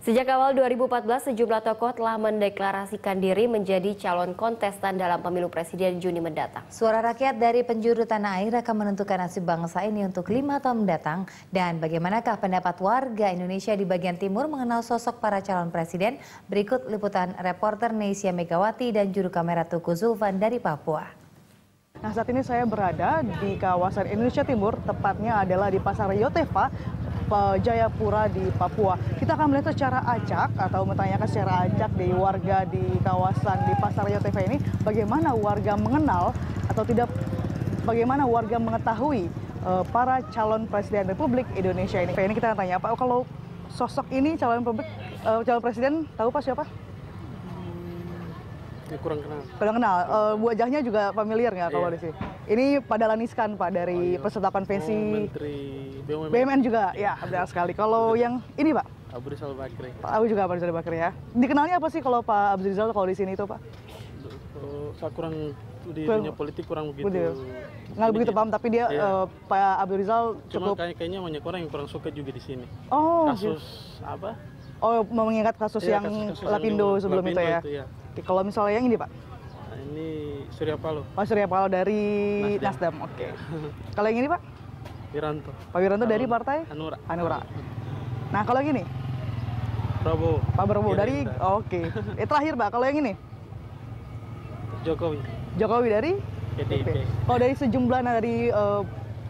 Sejak awal 2014, sejumlah tokoh telah mendeklarasikan diri menjadi calon kontestan dalam pemilu presiden Juni mendatang. Suara rakyat dari penjuru tanah air akan menentukan nasib bangsa ini untuk 5 tahun mendatang. Dan bagaimanakah pendapat warga Indonesia di bagian timur mengenal sosok para calon presiden? Berikut liputan reporter Nesya Megawati dan juru kamera Tuku Zulfan dari Papua. Nah, saat ini saya berada di kawasan Indonesia Timur, tepatnya adalah di Pasar Yotefa, Jayapura di Papua. Kita akan melihat secara acak atau menanyakan secara acak di warga di kawasan di Pasar Yotefa ini, bagaimana warga mengenal atau tidak, bagaimana warga mengetahui para calon presiden Republik Indonesia ini. Ini kita tanya, Pak, kalau sosok ini calon presiden, tahu Pak siapa? Ya, kurang kenal. Kurang kenal. Wajahnya juga familiar nggak kalau di sini? Ini Pak Dahlan Iskan, Pak, dari peserta konvensi. Menteri BUMN. BUMN juga, ya benar sekali. Kalau yang ini, Pak? Abu Rizal Bakri. Pak Abu juga, Pak Rizal Bakri ya. Dikenalnya apa sih kalau Pak Abu Rizal kalau di sini itu, Pak? Saya kurang di dunia politik kurang begitu. Nggak begitu paham, tapi dia Pak Abu Rizal Cuma cukup. kayaknya banyak orang yang kurang suka juga di sini. Oh, kasus apa? Oh, mengingat kasus yang kasus Lapindo sebelum itu ya. ya. Oke, kalau misalnya yang ini, Pak? Nah, ini Surya Paloh. Pak Surya Paloh dari Nasdem. Oke. Kalau yang ini, Pak? Wiranto. Pak Wiranto dari partai Hanura. Hanura. Nah, kalau yang ini? Prabowo. Pak Prabowo dari Gerindra. oke. Terakhir, Pak, kalau yang ini? Jokowi. Jokowi dari PDIP. Oh, dari sejumlah dari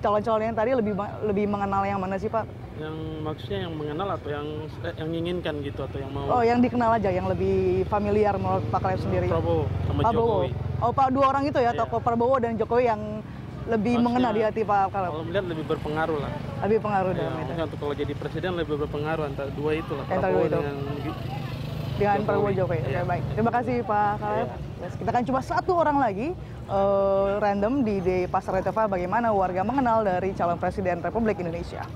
calon-calon yang tadi lebih mengenal yang mana sih, Pak? Yang maksudnya yang mengenal atau yang menginginkan gitu atau yang mau? Oh, yang dikenal aja, yang lebih familiar menurut Pak Kaleb sendiri. Prabowo sama Pak Jokowi. Prabowo. Oh, Pak, dua orang itu ya, tokoh Prabowo dan Jokowi yang lebih mengenal di hati Pak Kaleb. Kalau melihat lebih berpengaruh lah. Lebih pengaruh Ya, dalam itu. maksudnya untuk kalau jadi presiden lebih berpengaruh antara dua itu lah. Antara dua itu. Dengan Jokowi. Prabowo Jokowi. Oke, Iya. baik. Terima kasih Pak Kaleb. Yes, kita akan coba satu orang lagi random di Pasar Yotefa, bagaimana warga mengenal dari calon presiden Republik Indonesia.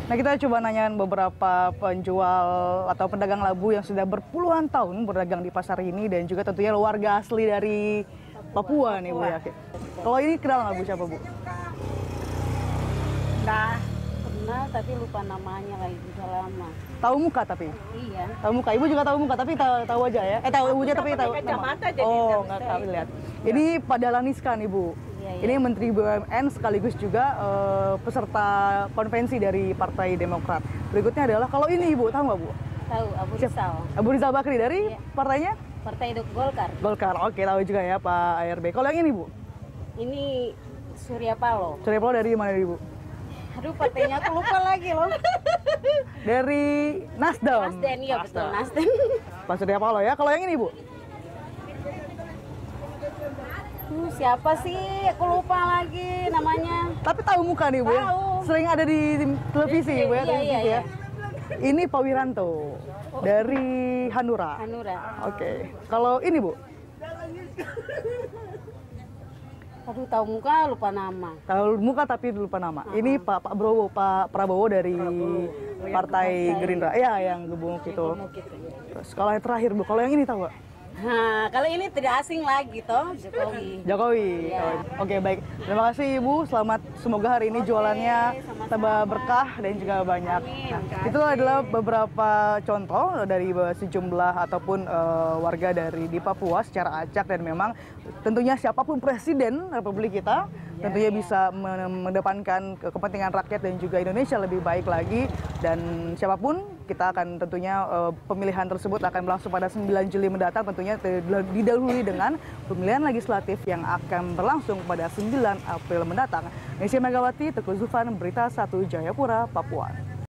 Nah, kita coba nanyain beberapa penjual atau pedagang labu yang sudah berpuluhan tahun berdagang di pasar ini dan juga tentunya warga asli dari Papua nih, Bu ya. Kalau ini kenal nggak, Bu, siapa, Bu? Nah, kenal tapi lupa namanya lagi, udah lama. Tahu muka tapi? Iya. Tahu muka. Ibu juga tahu muka tapi tahu aja ya. Tahu ibunya tapi tahu nama. Kacamata jadi Oh, nggak tahu, lihat. Ini Pak Dahlan Iskan, Ibu. Iya. Ini Menteri BUMN sekaligus juga peserta konvensi dari Partai Demokrat. Berikutnya adalah kalau ini, Ibu, tahu nggak, Bu? Tahu Abu Rizal. Abu Rizal Bakri dari Iya. partainya? Partai Golkar. Golkar. Oke, tahu juga ya Pak ARB. Kalau yang ini, Bu? Ini Surya Paloh. Surya Paloh dari mana, Ibu? Aduh, partainya aku lupa lagi loh. Dari Nasdem. Nasdem, iya betul Nasdem. Pak Surya Paloh ya. Kalau yang ini, Bu? Siapa sih? Aku lupa lagi namanya. Tapi tahu muka nih, Bu ya? Tahu. Sering ada di televisi, Bu ya? Iya, Televisi, iya, ya? iya. Ini Pak Wiranto dari Hanura. Hanura. Oke. Kalau ini, Bu? Aduh, tahu muka lupa nama. Tahu muka tapi lupa nama. Ini Pak Prabowo dari Partai Gerindra. Iya, yang gemuk itu. Gemuk gitu, ya. Terus kalau yang terakhir, Bu, kalau yang ini tahu nggak? Nah, kalau ini tidak asing lagi toh, Jokowi. Jokowi. Iya. Oke, baik. Terima kasih, Ibu. Selamat, semoga hari ini jualannya tambah berkah dan juga banyak. Nah, itu adalah beberapa contoh dari sejumlah ataupun warga dari di Papua secara acak, dan memang tentunya siapapun presiden Republik kita tentunya bisa mendepankan kepentingan rakyat dan juga Indonesia lebih baik lagi, dan siapapun kita akan tentunya pemilihan tersebut akan berlangsung pada 9 Juli mendatang, tentunya didahului dengan pemilihan legislatif yang akan berlangsung pada 9 April mendatang. Nesya Megawati, Tuku Zulfan, Berita 1 Jayapura, Papua.